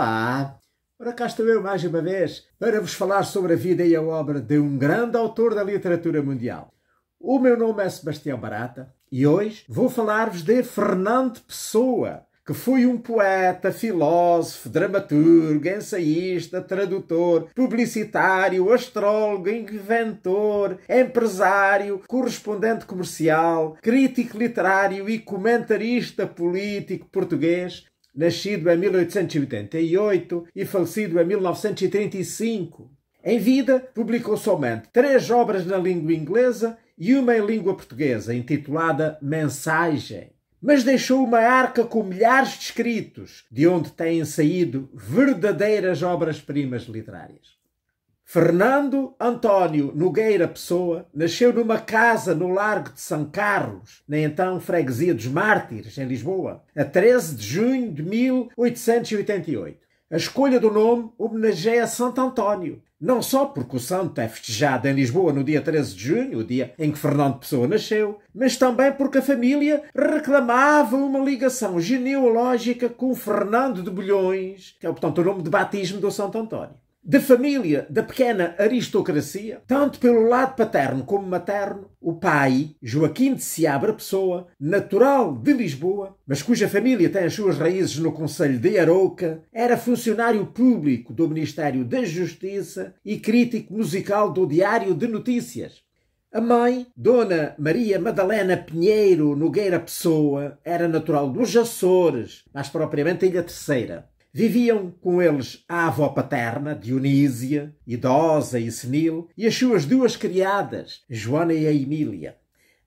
Olá! Ora, cá estou eu mais uma vez para vos falar sobre a vida e a obra de um grande autor da literatura mundial. O meu nome é Sebastião Barata e hoje vou falar-vos de Fernando Pessoa, que foi um poeta, filósofo, dramaturgo, ensaísta, tradutor, publicitário, astrólogo, inventor, empresário, correspondente comercial, crítico literário e comentarista político português, nascido em 1888 e falecido em 1935. Em vida, publicou somente 3 obras na língua inglesa e uma em língua portuguesa, intitulada Mensagem. Mas deixou uma arca com milhares de escritos, de onde têm saído verdadeiras obras-primas literárias. Fernando António Nogueira Pessoa nasceu numa casa no Largo de São Carlos, na então freguesia dos Mártires, em Lisboa, a 13 de junho de 1888. A escolha do nome homenageia Santo António, não só porque o santo é festejado em Lisboa no dia 13 de junho, o dia em que Fernando Pessoa nasceu, mas também porque a família reclamava uma ligação genealógica com Fernando de Bulhões, que é, portanto, o nome de batismo do Santo António. De família da pequena aristocracia, tanto pelo lado paterno como materno, o pai, Joaquim de Seabra Pessoa, natural de Lisboa, mas cuja família tem as suas raízes no concelho de Arouca, era funcionário público do Ministério da Justiça e crítico musical do Diário de Notícias. A mãe, Dona Maria Madalena Pinheiro Nogueira Pessoa, era natural dos Açores, mais propriamente Ilha Terceira. Viviam com eles a avó paterna, Dionísia, idosa e senil, e as suas 2 criadas, Joana e a Emília.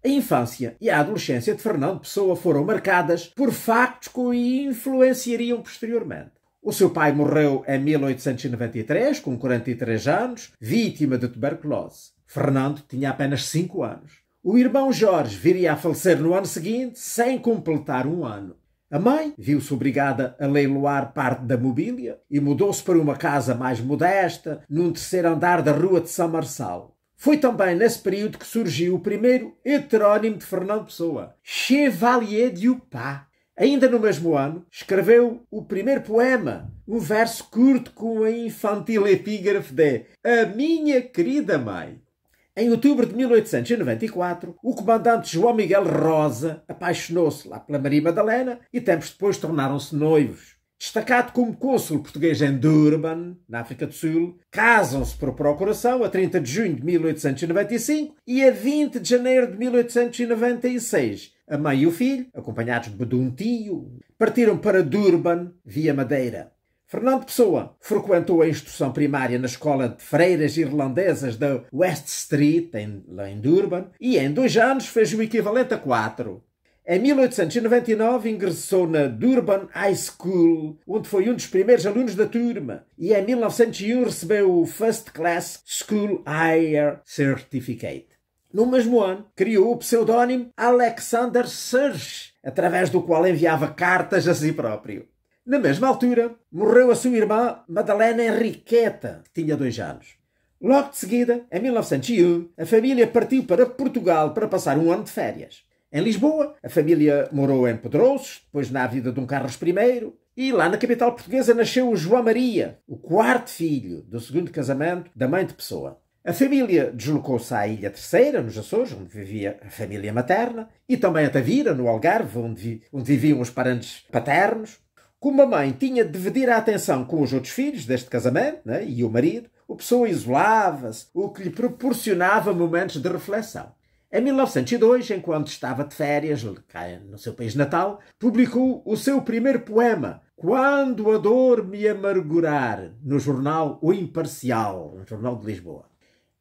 A infância e a adolescência de Fernando Pessoa foram marcadas por factos que o influenciariam posteriormente. O seu pai morreu em 1893, com 43 anos, vítima de tuberculose. Fernando tinha apenas 5 anos. O irmão Jorge viria a falecer no ano seguinte, sem completar 1 ano. A mãe viu-se obrigada a leiloar parte da mobília e mudou-se para uma casa mais modesta, num 3º andar da Rua de São Marçal. Foi também nesse período que surgiu o primeiro heterónimo de Fernando Pessoa, Chevalier Dupin. Ainda no mesmo ano, escreveu o primeiro poema, um verso curto com a infantil epígrafe de A Minha Querida Mãe. Em outubro de 1894, o comandante João Miguel Rosa apaixonou-se lá pela Maria Madalena e tempos depois tornaram-se noivos. Destacado como cônsul português em Durban, na África do Sul, casam-se por procuração a 30 de junho de 1895 e a 20 de janeiro de 1896. A mãe e o filho, acompanhados de um tio, partiram para Durban via Madeira. Fernando Pessoa frequentou a instrução primária na escola de freiras irlandesas da West Street, lá em Durban, e em 2 anos fez o equivalente a 4. Em 1899 ingressou na Durban High School, onde foi um dos primeiros alunos da turma, e em 1901 recebeu o First Class School Higher Certificate. No mesmo ano, criou o pseudónimo Alexander Serge, através do qual enviava cartas a si próprio. Na mesma altura, morreu a sua irmã Madalena Henriqueta, que tinha 2 anos. Logo de seguida, em 1901, a família partiu para Portugal para passar 1 ano de férias. Em Lisboa, a família morou em Pedrouços, depois na Avenida Dom Carlos I, e lá na capital portuguesa nasceu o João Maria, o 4º filho do 2º casamento da mãe de Pessoa. A família deslocou-se à Ilha Terceira, nos Açores, onde vivia a família materna, e também a Tavira, no Algarve, onde viviam os parentes paternos. Como a mãe tinha de dividir a atenção com os outros filhos deste casamento, né, e o marido, o Pessoa isolava-se, o que lhe proporcionava momentos de reflexão. Em 1902, enquanto estava de férias no seu país natal, publicou o seu primeiro poema, Quando a Dor Me Amargurar, no jornal O Imparcial, um jornal de Lisboa.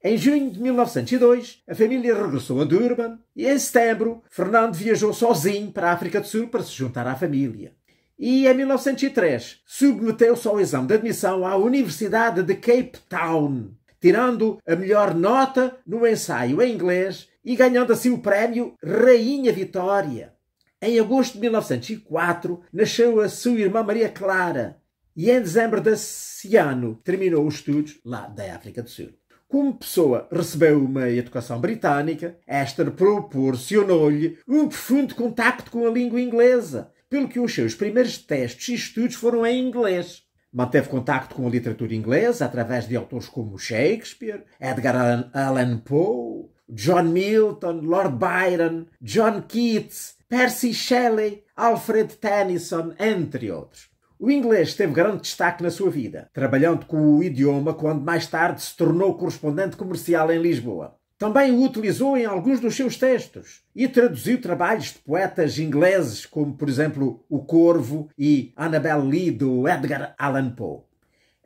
Em junho de 1902, a família regressou a Durban e, em setembro, Fernando viajou sozinho para a África do Sul para se juntar à família. E, em 1903, submeteu-se ao exame de admissão à Universidade de Cape Town, tirando a melhor nota no ensaio em inglês e ganhando assim o prémio Rainha Vitória. Em agosto de 1904, nasceu a sua irmã Maria Clara e, em dezembro desse ano, terminou os estudos lá da África do Sul. Como Pessoa recebeu uma educação britânica, esta proporcionou-lhe um profundo contacto com a língua inglesa, pelo que os seus primeiros testes e estudos foram em inglês. Manteve contacto com a literatura inglesa através de autores como Shakespeare, Edgar Allan Poe, John Milton, Lord Byron, John Keats, Percy Shelley, Alfred Tennyson, entre outros. O inglês teve grande destaque na sua vida, trabalhando com o idioma quando mais tarde se tornou correspondente comercial em Lisboa. Também o utilizou em alguns dos seus textos e traduziu trabalhos de poetas ingleses, como, por exemplo, O Corvo e Annabel Lee, do Edgar Allan Poe.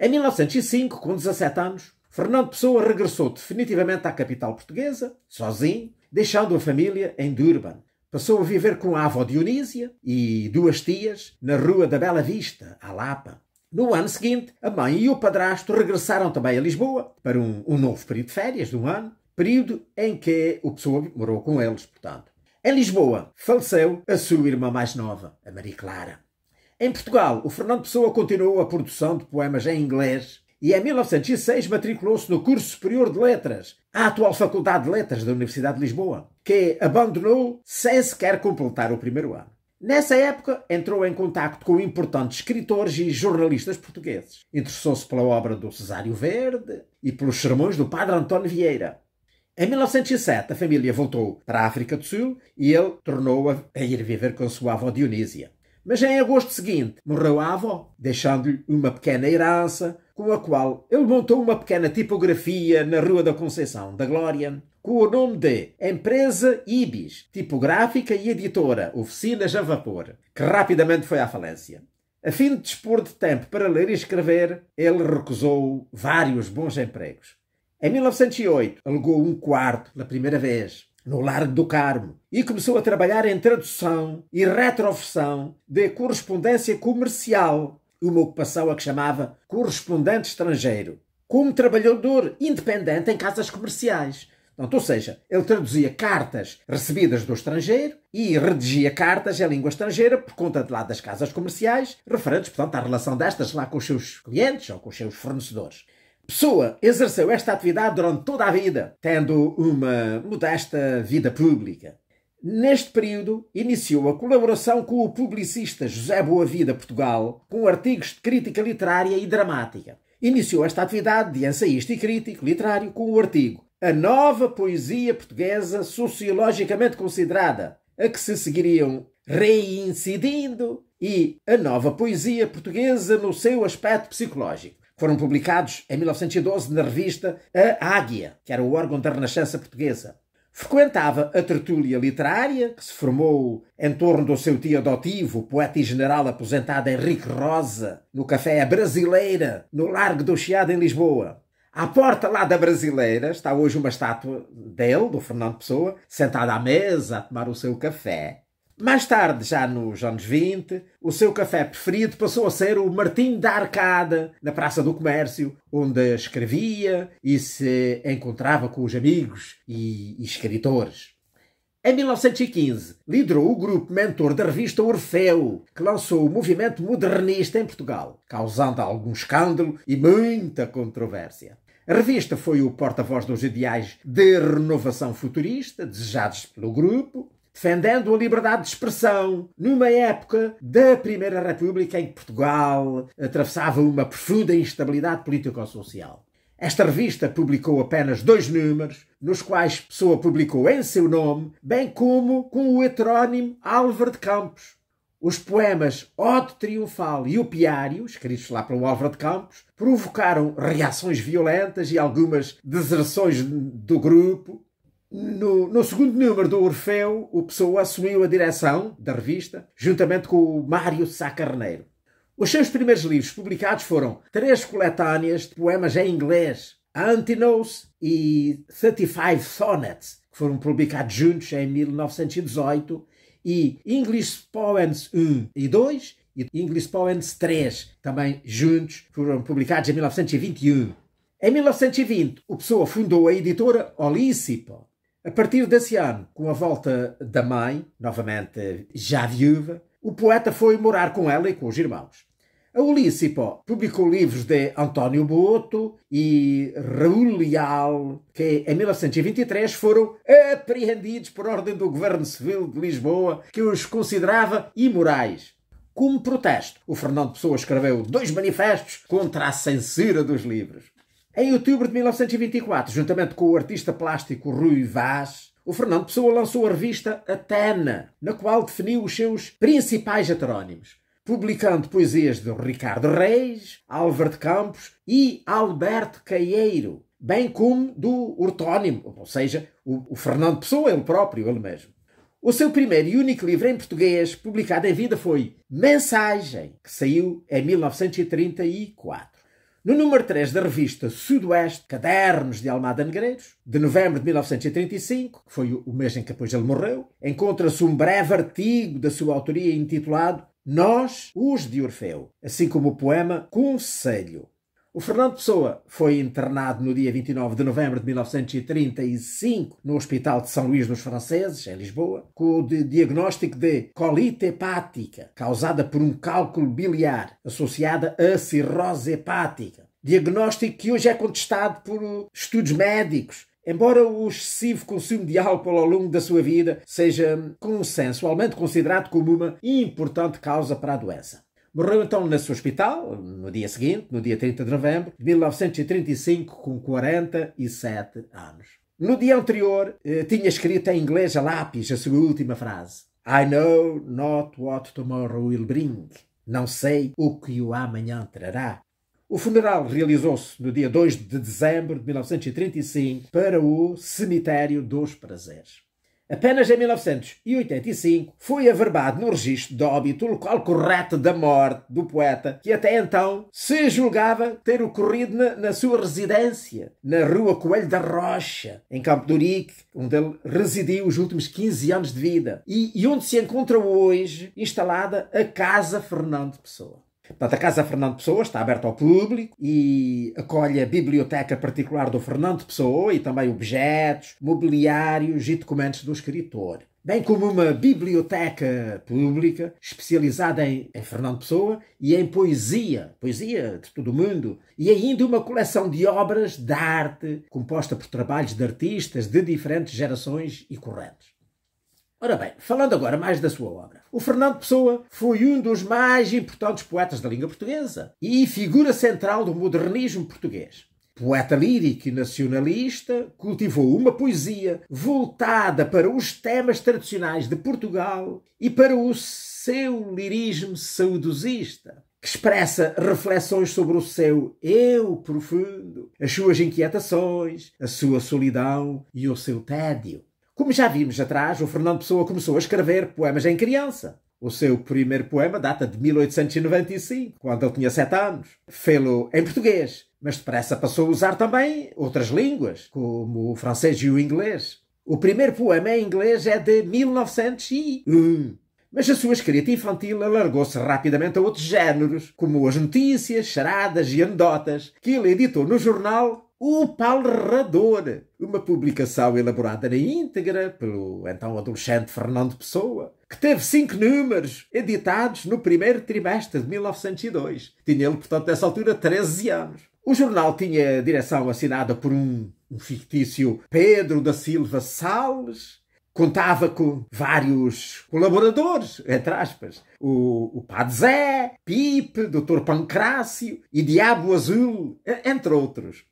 Em 1905, com 17 anos, Fernando Pessoa regressou definitivamente à capital portuguesa, sozinho, deixando a família em Durban. Passou a viver com a avó Dionísia e duas tias na Rua da Bela Vista, à Lapa. No ano seguinte, a mãe e o padrasto regressaram também a Lisboa para um novo período de férias de um ano, período em que o Pessoa morou com eles, portanto. Em Lisboa, faleceu a sua irmã mais nova, a Maria Clara. Em Portugal, o Fernando Pessoa continuou a produção de poemas em inglês e em 1906 matriculou-se no curso superior de letras, a atual Faculdade de Letras da Universidade de Lisboa, que abandonou sem sequer completar o primeiro ano. Nessa época, entrou em contacto com importantes escritores e jornalistas portugueses. Interessou-se pela obra do Cesário Verde e pelos sermões do Padre António Vieira. Em 1907, a família voltou para a África do Sul e ele tornou a ir viver com a sua avó Dionísia. Mas em agosto seguinte, morreu a avó, deixando-lhe uma pequena herança, com a qual ele montou uma pequena tipografia na Rua da Conceição da Glória, com o nome de Empresa Ibis, tipográfica e editora, oficinas a vapor, que rapidamente foi à falência. A fim de dispor de tempo para ler e escrever, ele recusou vários bons empregos. Em 1908, alugou um quarto pela primeira vez, no Largo do Carmo, e começou a trabalhar em tradução e retroversão de correspondência comercial, uma ocupação a que chamava correspondente estrangeiro, como trabalhador independente em casas comerciais. Ou seja, ele traduzia cartas recebidas do estrangeiro e redigia cartas em língua estrangeira por conta de lá das casas comerciais, referentes, portanto, à relação destas lá com os seus clientes ou com os seus fornecedores. Pessoa exerceu esta atividade durante toda a vida, tendo uma modesta vida pública. Neste período, iniciou a colaboração com o publicista José Boavida Portugal, com artigos de crítica literária e dramática. Iniciou esta atividade de ensaísta e crítico literário com o artigo A Nova Poesia Portuguesa Sociologicamente Considerada, a que se seguiriam Reincidindo e A Nova Poesia Portuguesa no seu aspecto psicológico. Foram publicados em 1912 na revista A Águia, que era o órgão da Renascença Portuguesa. Frequentava a tertúlia literária, que se formou em torno do seu tio adotivo, o poeta e general aposentado Henrique Rosa, no Café Brasileira, no Largo do Chiado, em Lisboa. À porta lá da Brasileira está hoje uma estátua dele, do Fernando Pessoa, sentado à mesa a tomar o seu café. Mais tarde, já nos anos 20, o seu café preferido passou a ser o Martim da Arcada, na Praça do Comércio, onde escrevia e se encontrava com os amigos e escritores. Em 1915, liderou o grupo mentor da revista Orfeu, que lançou o movimento modernista em Portugal, causando algum escândalo e muita controvérsia. A revista foi o porta-voz dos ideais de renovação futurista desejados pelo grupo, defendendo a liberdade de expressão numa época da Primeira República em que Portugal atravessava uma profunda instabilidade político-social. Esta revista publicou apenas 2 números, nos quais Pessoa publicou em seu nome, bem como com o heterónimo Álvaro de Campos. Os poemas Ode Triunfal e O Piário, escritos lá pelo Álvaro de Campos, provocaram reações violentas e algumas deserções do grupo. No segundo número do Orfeu, o Pessoa assumiu a direção da revista, juntamente com o Mário Sá Carneiro. Os seus primeiros livros publicados foram 3 coletâneas de poemas em inglês, Antinous e 35 Sonnets, que foram publicados juntos em 1918, e English Poems 1 e 2 e English Poems 3, também juntos, foram publicados em 1921. Em 1920, o Pessoa fundou a editora Olícipo. A partir desse ano, com a volta da mãe, novamente já viúva, o poeta foi morar com ela e com os irmãos. A Olícipo publicou livros de António Boto e Raul Leal, que em 1923 foram apreendidos por ordem do Governo Civil de Lisboa, que os considerava imorais. Como protesto, o Fernando Pessoa escreveu 2 manifestos contra a censura dos livros. Em outubro de 1924, juntamente com o artista plástico Rui Vaz, o Fernando Pessoa lançou a revista Atena, na qual definiu os seus principais heterónimos, publicando poesias de Ricardo Reis, Álvaro de Campos e Alberto Caeiro, bem como do ortónimo, ou seja, o Fernando Pessoa, ele próprio, ele mesmo. O seu primeiro e único livro em português publicado em vida foi Mensagem, que saiu em 1934. No número 3 da revista Sudoeste, Cadernos de Almada Negreiros, de novembro de 1935, que foi o mês em que depois ele morreu, encontra-se um breve artigo da sua autoria intitulado Nós, os de Orfeu, assim como o poema Conselho. O Fernando Pessoa foi internado no dia 29 de novembro de 1935 no Hospital de São Luís dos Franceses, em Lisboa, com o diagnóstico de colite hepática, causada por um cálculo biliar, associada a cirrose hepática. Diagnóstico que hoje é contestado por estudos médicos, embora o excessivo consumo de álcool ao longo da sua vida seja consensualmente considerado como uma importante causa para a doença. Morreu então nesse hospital, no dia seguinte, no dia 30 de novembro de 1935, com 47 anos. No dia anterior, tinha escrito em inglês a lápis a sua última frase. I know not what tomorrow will bring. Não sei o que o amanhã trará. O funeral realizou-se no dia 2 de dezembro de 1935 para o Cemitério dos Prazeres. Apenas em 1985 foi averbado no registro de óbito o local correto da morte do poeta, que até então se julgava ter ocorrido na sua residência, na Rua Coelho da Rocha, em Campo de Ourique, onde ele residiu os últimos 15 anos de vida, e onde se encontra hoje instalada a Casa Fernando Pessoa. Portanto, a Casa Fernando Pessoa está aberta ao público e acolhe a biblioteca particular do Fernando Pessoa e também objetos, mobiliários e documentos do escritor. Bem como uma biblioteca pública especializada em Fernando Pessoa e em poesia de todo o mundo, e ainda uma coleção de obras de arte composta por trabalhos de artistas de diferentes gerações e correntes. Ora bem, falando agora mais da sua obra, o Fernando Pessoa foi um dos mais importantes poetas da língua portuguesa e figura central do modernismo português. Poeta lírico e nacionalista, cultivou uma poesia voltada para os temas tradicionais de Portugal e para o seu lirismo saudosista, que expressa reflexões sobre o seu eu profundo, as suas inquietações, a sua solidão e o seu tédio. Como já vimos atrás, o Fernando Pessoa começou a escrever poemas em criança. O seu primeiro poema data de 1895, quando ele tinha 7 anos. Fê-lo em português, mas depressa passou a usar também outras línguas, como o francês e o inglês. O primeiro poema em inglês é de 1901. Mas a sua escrita infantil alargou-se rapidamente a outros géneros, como as notícias, charadas e anedotas, que ele editou no jornal O Palrador, uma publicação elaborada na íntegra pelo então adolescente Fernando Pessoa, que teve 5 números editados no primeiro trimestre de 1902. Tinha ele, portanto, nessa altura, 13 anos. O jornal tinha direção assinada por um fictício Pedro da Silva Salles. Contava com vários colaboradores, entre aspas, o Padre Zé, Pipe, Dr. Pancrácio e Diabo Azul, entre outros.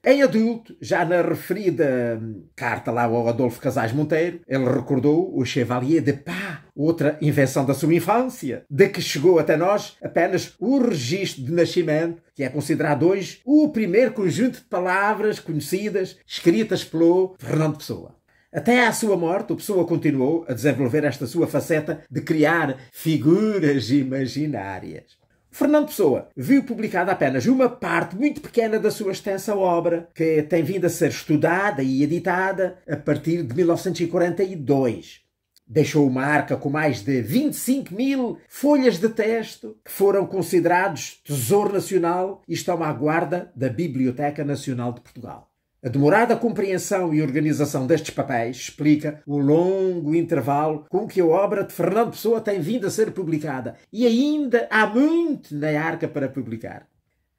Em adulto, já na referida carta lá ao Adolfo Casais Monteiro, ele recordou o Chevalier de Pá, outra invenção da sua infância, de que chegou até nós apenas o registro de nascimento, que é considerado hoje o primeiro conjunto de palavras conhecidas escritas pelo Fernando Pessoa. Até à sua morte, o Pessoa continuou a desenvolver esta sua faceta de criar figuras imaginárias. Fernando Pessoa viu publicada apenas uma parte muito pequena da sua extensa obra, que tem vindo a ser estudada e editada a partir de 1942. Deixou uma arca com mais de 25.000 folhas de texto que foram considerados tesouro nacional e estão à guarda da Biblioteca Nacional de Portugal. A demorada compreensão e organização destes papéis explica o longo intervalo com que a obra de Fernando Pessoa tem vindo a ser publicada, e ainda há muito na arca para publicar.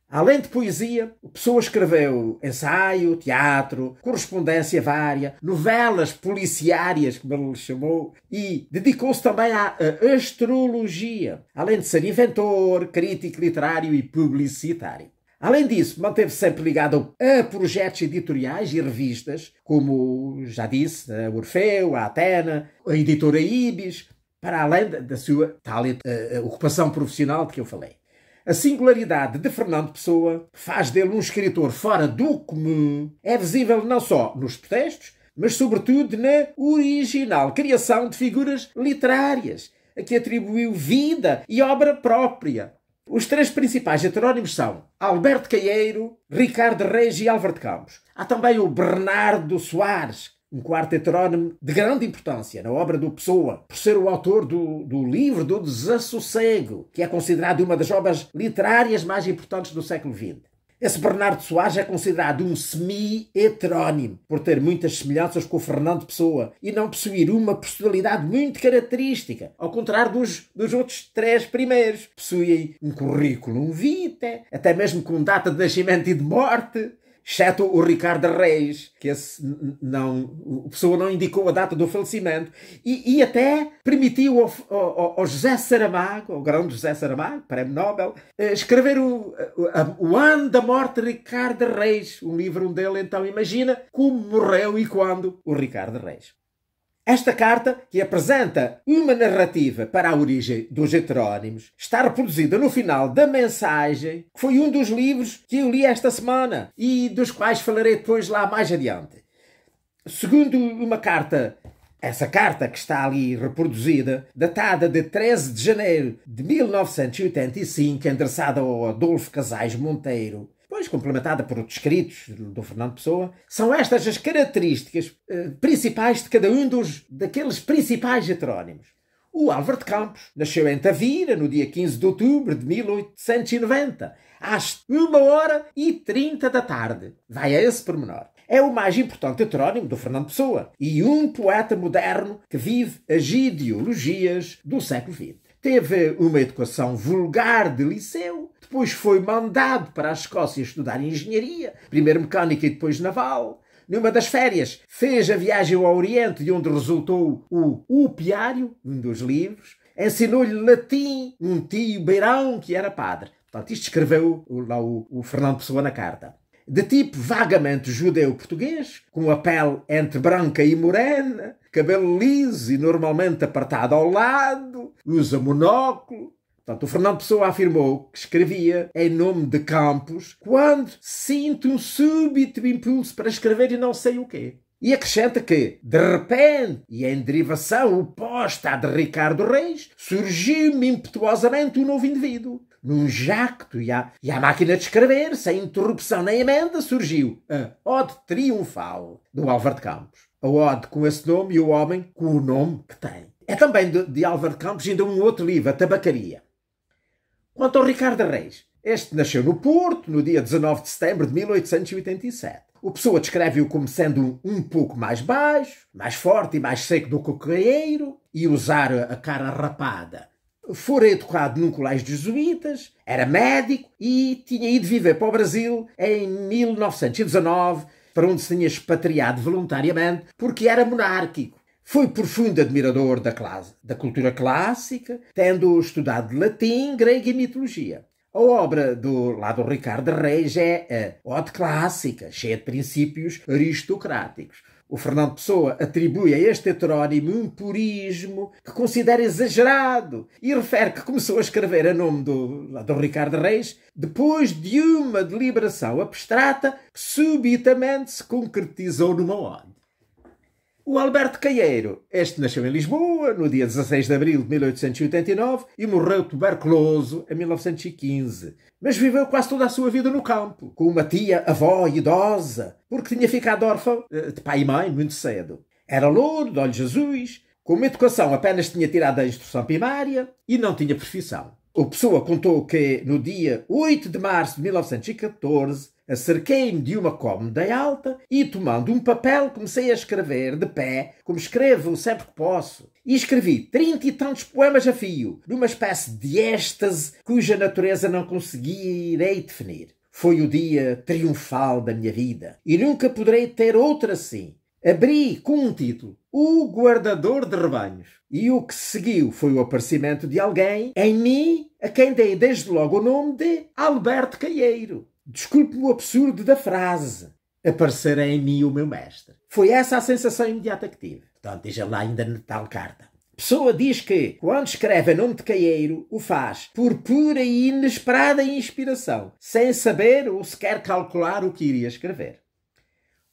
Além de poesia, Pessoa escreveu ensaio, teatro, correspondência vária, novelas policiárias, como ele chamou, e dedicou-se também à astrologia, além de ser inventor, crítico literário e publicitário. Além disso, manteve-se sempre ligado a projetos editoriais e revistas, como, já disse, a Orfeu, a Atena, a editora Ibis, para além da sua tal ocupação profissional de que eu falei. A singularidade de Fernando Pessoa faz dele um escritor fora do comum. É visível não só nos textos, mas sobretudo na original criação de figuras literárias, a que atribuiu vida e obra própria. Os três principais heterónimos são Alberto Caeiro, Ricardo Reis e Álvaro de Campos. Há também o Bernardo Soares, um quarto heterónimo de grande importância na obra do Pessoa, por ser o autor do livro do Desassossego, que é considerado uma das obras literárias mais importantes do século XX. Esse Bernardo Soares é considerado um semi-heterónimo, por ter muitas semelhanças com o Fernando Pessoa e não possuir uma personalidade muito característica, ao contrário dos outros três primeiros. Possuem um currículo vitae, até mesmo com data de nascimento e de morte, exceto o Ricardo Reis, que o Pessoa não indicou a data do falecimento, e até permitiu ao José Saramago, ao grande José Saramago, prémio Nobel, escrever o ano da morte de Ricardo Reis, um livro dele. Então imagina como morreu e quando o Ricardo Reis. Esta carta, que apresenta uma narrativa para a origem dos heterónimos, está reproduzida no final da mensagem, que foi um dos livros que eu li esta semana e dos quais falarei depois lá mais adiante. Segundo uma carta, essa carta que está ali reproduzida, datada de 13 de janeiro de 1985, endereçada ao Adolfo Casais Monteiro, depois complementada por outros escritos do Fernando Pessoa, são estas as características principais de cada um daqueles principais heterónimos. O Álvaro de Campos nasceu em Tavira no dia 15 de outubro de 1890, às 1h30 da tarde. Vai a esse pormenor. É o mais importante heterónimo do Fernando Pessoa e um poeta moderno que vive as ideologias do século XX. Teve uma educação vulgar de liceu, depois foi mandado para a Escócia estudar engenharia, primeiro mecânica e depois naval. Numa das férias, fez a viagem ao Oriente, de onde resultou o Piário, um dos livros. Ensinou-lhe latim um tio beirão que era padre. Portanto, isto escreveu lá o Fernando Pessoa na carta. De tipo vagamente judeu-português, com a pele entre branca e morena, cabelo liso e normalmente apartado ao lado, usa monóculo. Portanto, o Fernando Pessoa afirmou que escrevia em nome de Campos quando sinto um súbito impulso para escrever e não sei o quê. E acrescenta que, de repente, e em derivação oposta à de Ricardo Reis, surgiu-me impetuosamente um novo indivíduo. Num jacto e à máquina de escrever, sem interrupção nem emenda, surgiu a Ode Triunfal do Álvaro de Campos. A Ode com esse nome e o homem com o nome que tem. É também de Álvaro de Campos ainda um outro livro, A Tabacaria. Quanto ao Ricardo Reis, este nasceu no Porto, no dia 19 de setembro de 1887. O Pessoa descreve-o como sendo um pouco mais baixo, mais forte e mais seco do que o Caeiro, e usar a cara rapada. Fora educado num colégio de jesuítas, era médico e tinha ido viver para o Brasil em 1919, para onde se tinha expatriado voluntariamente, porque era monárquico. Foi profundo admirador da cultura clássica, tendo estudado latim, grego e mitologia. A obra do Ricardo Reis é a Ode Clássica, cheia de princípios aristocráticos. O Fernando Pessoa atribui a este heterónimo um purismo que considera exagerado e refere que começou a escrever a nome do Ricardo Reis depois de uma deliberação abstrata que subitamente se concretizou numa ode. O Alberto Caeiro, este nasceu em Lisboa no dia 16 de abril de 1889 e morreu tuberculoso em 1915. Mas viveu quase toda a sua vida no campo, com uma tia-avó idosa, porque tinha ficado órfão de pai e mãe muito cedo. Era louro, de olhos azuis, com uma educação apenas tinha tirado a instrução primária e não tinha profissão. O Pessoa contou que no dia 8 de março de 1914 acerquei-me de uma cômoda alta e, tomando um papel, comecei a escrever de pé, como escrevo sempre que posso. E escrevi 30 e tantos poemas a fio, numa espécie de êxtase cuja natureza não conseguirei definir. foi o dia triunfal da minha vida e nunca poderei ter outro assim. Abri com um título, O Guardador de Rebanhos. E o que seguiu foi o aparecimento de alguém em mim, a quem dei desde logo o nome de Alberto Caieiro. Desculpe-me o absurdo da frase. Aparecerá em mim o meu mestre. Foi essa a sensação imediata que tive. Portanto, diz lá ainda na tal carta. Pessoa diz que, quando escreve em nome de Caieiro, o faz por pura e inesperada inspiração, sem saber ou sequer calcular o que iria escrever.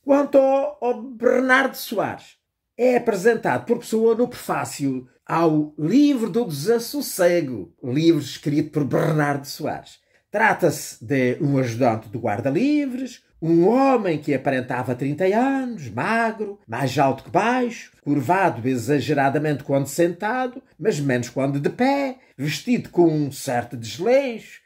Quanto ao Bernardo Soares, é apresentado por Pessoa no prefácio ao Livro do Desassossego, livro escrito por Bernardo Soares. Trata-se de um ajudante do guarda-livres, um homem que aparentava 30 anos, magro, mais alto que baixo, curvado exageradamente quando sentado, mas menos quando de pé, vestido com um certo desleixo,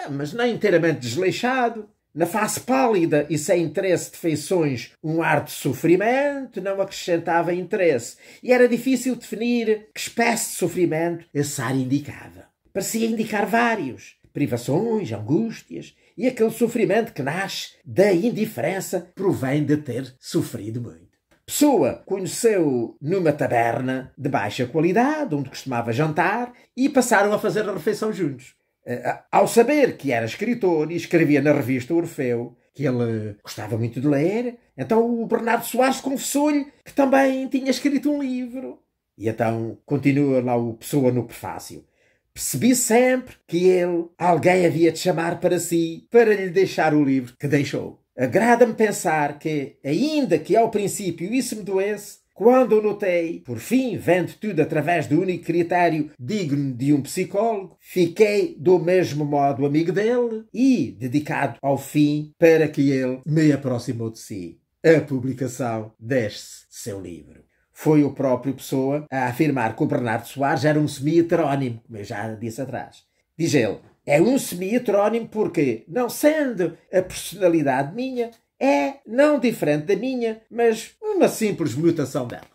mas não inteiramente desleixado. Na face pálida e sem interesse de feições, um ar de sofrimento não acrescentava interesse, e era difícil definir que espécie de sofrimento esse ar indicava. Parecia indicar vários: privações, angústias, e aquele sofrimento que nasce da indiferença provém de ter sofrido muito. Pessoa conheceu numa taberna de baixa qualidade, onde costumava jantar, e passaram a fazer a refeição juntos. Ao saber que era escritor e escrevia na revista Orfeu, que ele gostava muito de ler, então o Bernardo Soares confessou-lhe que também tinha escrito um livro. E então continua lá o Pessoa no prefácio. Percebi sempre que alguém havia de chamar para si, para lhe deixar o livro que deixou. Agrada-me pensar que, ainda que ao princípio isso me doesse, quando o notei, por fim, vendo tudo através do único critério digno de um psicólogo, fiquei do mesmo modo amigo dele e dedicado ao fim para que ele me aproximou de si. A publicação deste seu livro. Foi o próprio Pessoa a afirmar que o Bernardo Soares era um semi-heterónimo, como eu já disse atrás. Diz ele, é um semi-heterónimo porque, não sendo a personalidade minha, é não diferente da minha, mas uma simples mutação dela.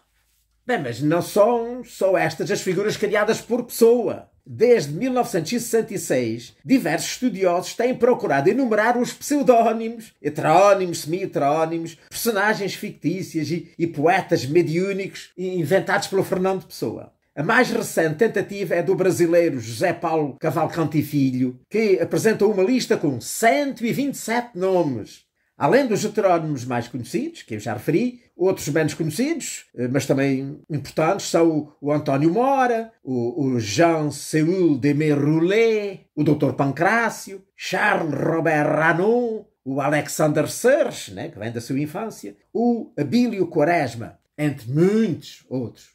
Bem, mas não são só estas as figuras criadas por Pessoa. Desde 1966, diversos estudiosos têm procurado enumerar os pseudónimos, heterónimos, semi-heterónimos, personagens fictícias e poetas mediúnicos inventados pelo Fernando Pessoa. A mais recente tentativa é do brasileiro José Paulo Cavalcanti Filho, que apresentou uma lista com 127 nomes. Além dos heterónimos mais conhecidos, que eu já referi, outros menos conhecidos, mas também importantes, são o António Mora, o Jean-Séul Desmais-Roulet, o Dr. Pancrácio, Charles Robert Ranon, o Alexander Serge, né, que vem da sua infância, o Abílio Quaresma, entre muitos outros.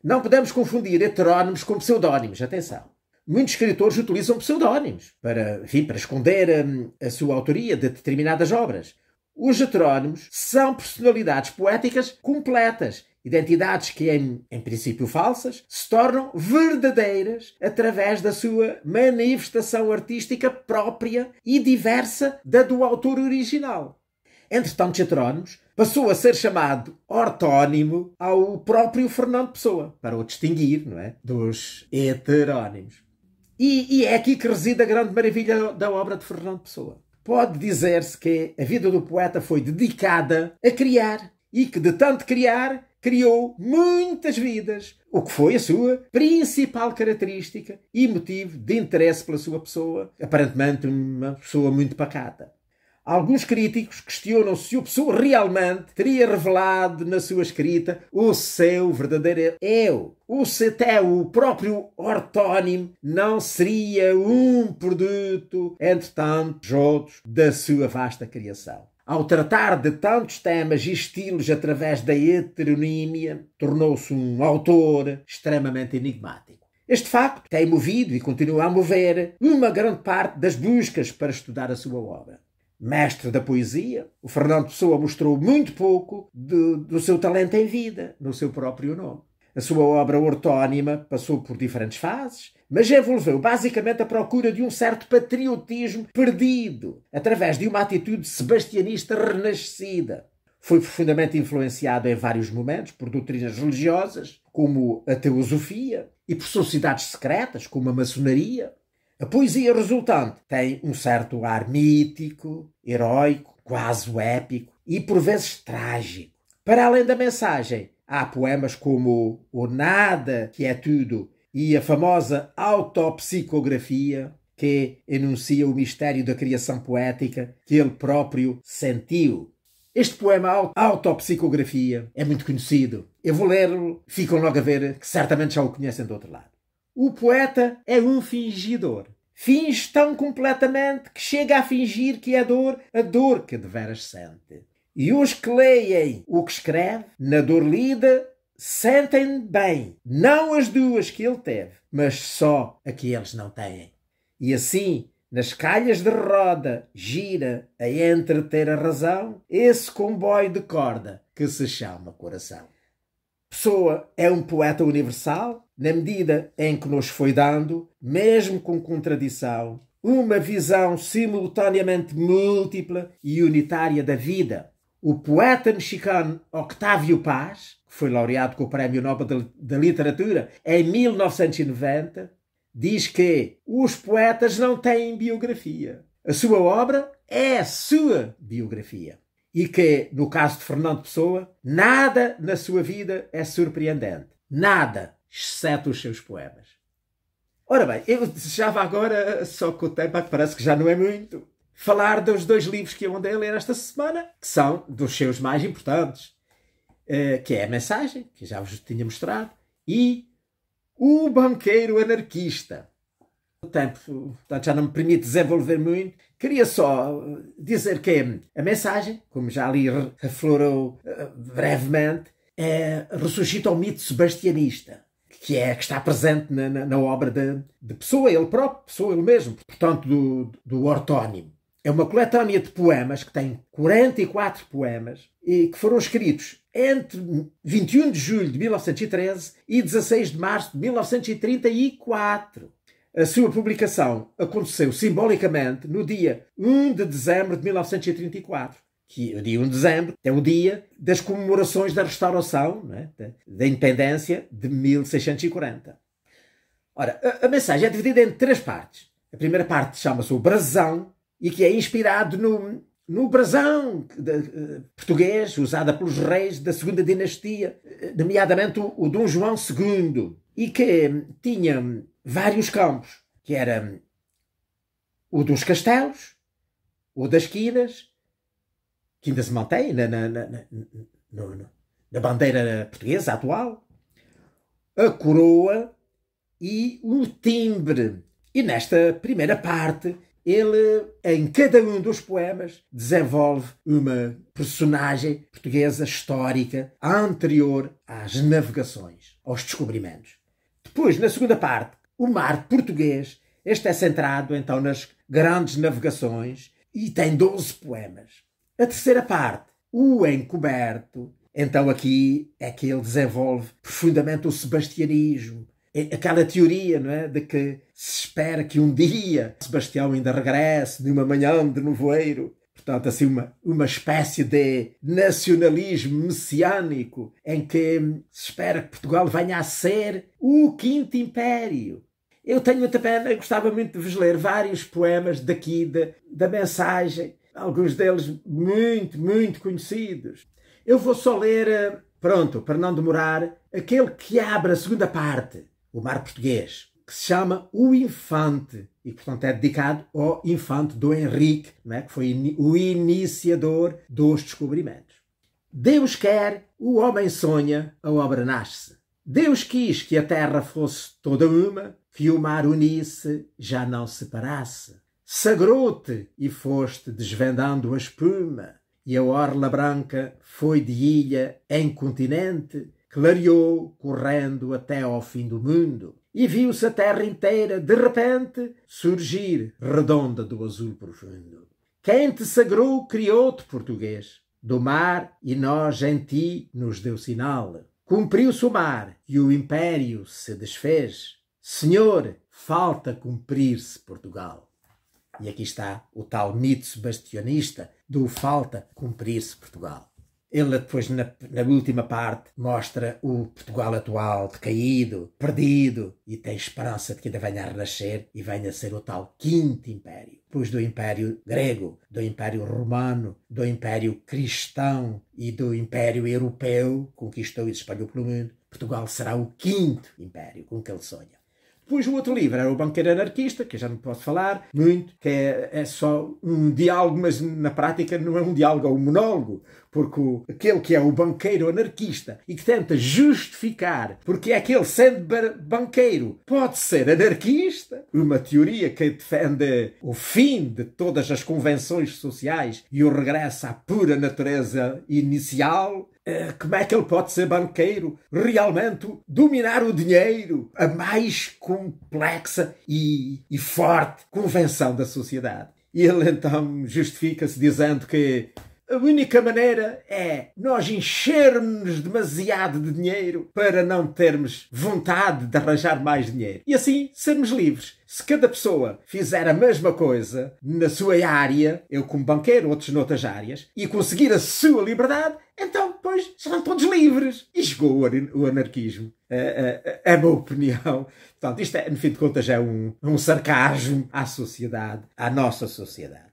Não podemos confundir heterónimos com pseudónimos, atenção. Muitos escritores utilizam pseudónimos para esconder a sua autoria de determinadas obras. Os heterónimos são personalidades poéticas completas, identidades que, em princípio falsas, se tornam verdadeiras através da sua manifestação artística própria e diversa da do autor original. Entre tantos heterónimos, passou a ser chamado ortónimo ao próprio Fernando Pessoa, para o distinguir, não é, dos heterónimos. E é aqui que reside a grande maravilha da obra de Fernando Pessoa. Pode dizer-se que a vida do poeta foi dedicada a criar e que, de tanto criar, criou muitas vidas, o que foi a sua principal característica e motivo de interesse pela sua pessoa, aparentemente uma pessoa muito pacata. Alguns críticos questionam se o Pessoa realmente teria revelado na sua escrita o seu verdadeiro eu, ou se até o próprio ortónimo não seria um produto, entre tantos outros, da sua vasta criação. Ao tratar de tantos temas e estilos através da heteronímia, tornou-se um autor extremamente enigmático. Este facto tem movido e continua a mover uma grande parte das buscas para estudar a sua obra. Mestre da poesia, o Fernando Pessoa mostrou muito pouco do seu talento em vida, no seu próprio nome. A sua obra ortónima passou por diferentes fases, mas envolveu basicamente a procura de um certo patriotismo perdido, através de uma atitude sebastianista renascida. Foi profundamente influenciado em vários momentos por doutrinas religiosas, como a teosofia, e por sociedades secretas, como a maçonaria. A poesia resultante tem um certo ar mítico, heróico, quase épico e por vezes trágico. Para além da mensagem, há poemas como O Nada, que é Tudo, e a famosa Autopsicografia, que enuncia o mistério da criação poética que ele próprio sentiu. Este poema Autopsicografia é muito conhecido. Eu vou ler-lo, ficam logo a ver que certamente já o conhecem do outro lado. O poeta é um fingidor. Finge tão completamente que chega a fingir que é a dor que deveras sente. E os que leem o que escreve, na dor lida, sentem bem, não as duas que ele teve, mas só a que eles não têm. E assim, nas calhas de roda, gira a entreter a razão esse comboio de corda que se chama coração. Pessoa é um poeta universal, na medida em que nos foi dando, mesmo com contradição, uma visão simultaneamente múltipla e unitária da vida. O poeta mexicano Octavio Paz, que foi laureado com o Prémio Nobel da Literatura em 1990, diz que os poetas não têm biografia. A sua obra é a sua biografia. E que, no caso de Fernando Pessoa, nada na sua vida é surpreendente. Nada, exceto os seus poemas. Ora bem, eu desejava agora, só que o tempo parece que já não é muito, falar dos 2 livros que eu andei a ler esta semana, que são dos seus mais importantes, que é A Mensagem, que já vos tinha mostrado, e O Banqueiro Anarquista. O tempo, portanto, já não me permite desenvolver muito. Queria só dizer que A Mensagem, como já ali aflorou brevemente, ressuscita o mito sebastianista, que está presente na obra de Pessoa, ele próprio, Pessoa ele mesmo, portanto do ortónimo. É uma coletânea de poemas que tem 44 poemas e que foram escritos entre 21 de julho de 1913 e 16 de março de 1934. A sua publicação aconteceu simbolicamente no dia 1 de dezembro de 1934. Que o dia 1 de dezembro é o dia das comemorações da restauração, não é? Da independência de 1640. Ora, a mensagem é dividida em 3 partes. A primeira parte chama-se o brasão e que é inspirado no brasão português usado pelos reis da segunda dinastia, nomeadamente o Dom João II, e que tinha vários campos, que era o dos castelos, o das quinas, que ainda se mantém na bandeira portuguesa atual, a coroa e o timbre. E nesta primeira parte, ele, em cada um dos poemas, desenvolve uma personagem portuguesa histórica anterior às navegações, aos descobrimentos. Depois, na segunda parte, o mar português. Este é centrado, então, nas grandes navegações e tem 12 poemas. A terceira parte, o encoberto. Então aqui é que ele desenvolve profundamente o sebastianismo. Aquela teoria, não é, de que se espera que um dia Sebastião ainda regresse numa manhã de nevoeiro. Portanto, assim, uma espécie de nacionalismo messiânico em que se espera que Portugal venha a ser o Quinto Império. Eu tenho muita pena, eu gostava muito de vos ler vários poemas daqui, da Mensagem, alguns deles muito, muito conhecidos. Eu vou só ler, pronto, para não demorar, aquele que abre a segunda parte, o Mar Português, que se chama O Infante, e portanto é dedicado ao infante Dom Henrique, não é? Que foi o iniciador dos descobrimentos. Deus quer, o homem sonha, a obra nasce. Deus quis que a terra fosse toda uma, que o mar unisse, já não separasse. Sagrou-te e foste desvendando a espuma, e a orla branca foi de ilha em continente, clareou correndo até ao fim do mundo. E viu-se a terra inteira, de repente, surgir redonda do azul profundo. Quem te sagrou criou-te português, do mar e nós em ti nos deu sinal. Cumpriu-se o mar e o império se desfez. Senhor, falta cumprir-se Portugal. E aqui está o tal mito sebastianista do falta cumprir-se Portugal. Ele depois, na última parte, mostra o Portugal atual, decaído, perdido, e tem esperança de que ainda venha a renascer e venha a ser o tal Quinto Império. Depois do Império Grego, do Império Romano, do Império Cristão e do Império Europeu, conquistou e se espalhou pelo mundo, Portugal será o Quinto Império com que ele sonha. Depois o outro livro era O Banqueiro Anarquista, que eu já não posso falar muito, que é só um diálogo, mas na prática não é um diálogo, é um monólogo, porque aquele que é o banqueiro anarquista e que tenta justificar porque é que ele, sendo banqueiro, pode ser anarquista, uma teoria que defende o fim de todas as convenções sociais e o regresso à pura natureza inicial. Como é que ele pode ser banqueiro? Realmente dominar o dinheiro, a mais complexa e forte convenção da sociedade. E ele então justifica-se dizendo que a única maneira é nós enchermos-nos demasiado de dinheiro para não termos vontade de arranjar mais dinheiro. E assim sermos livres. Se cada pessoa fizer a mesma coisa na sua área, eu como banqueiro, outros noutras áreas, e conseguir a sua liberdade, então, pois, serão todos livres. E chegou o anarquismo. É a minha opinião. Portanto, isto, no fim de contas, é um sarcasmo à sociedade, à nossa sociedade.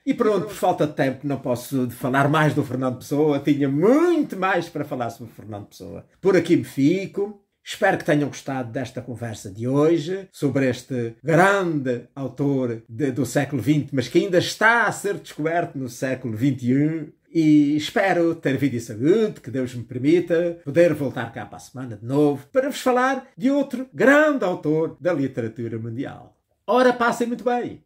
E pronto, por falta de tempo não posso falar mais do Fernando Pessoa. Tinha muito mais para falar sobre o Fernando Pessoa. Por aqui me fico. Espero que tenham gostado desta conversa de hoje sobre este grande autor do século XX, mas que ainda está a ser descoberto no século XXI. E espero ter vida e saúde, que Deus me permita poder voltar cá para a semana de novo para vos falar de outro grande autor da literatura mundial. Ora, passem muito bem!